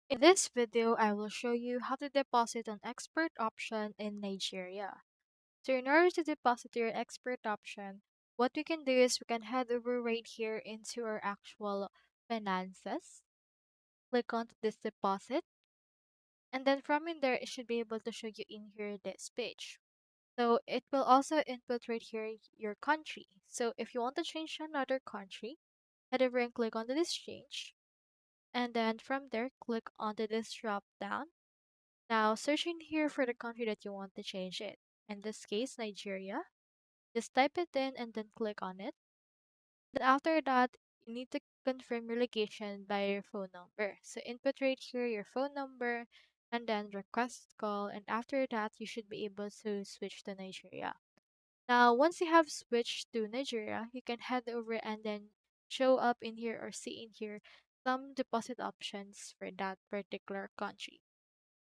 In this video, I will show you how to deposit an expert option in Nigeria. So in order to deposit your expert option, what we can do is we can head over right here into our actual finances, click on this deposit, and then from in there, it should be able to show you in here this page. So it will also input right here your country. So if you want to change to another country, head over and click on this change. And then from there, click onto this drop down. Now, search in here for the country that you want to change it. In this case, Nigeria. Just type it in and then click on it. Then after that, you need to confirm your location by your phone number. So input right here your phone number and then request call. And after that, you should be able to switch to Nigeria. Now, once you have switched to Nigeria, you can head over and then show up in here or see in here some deposit options for that particular country.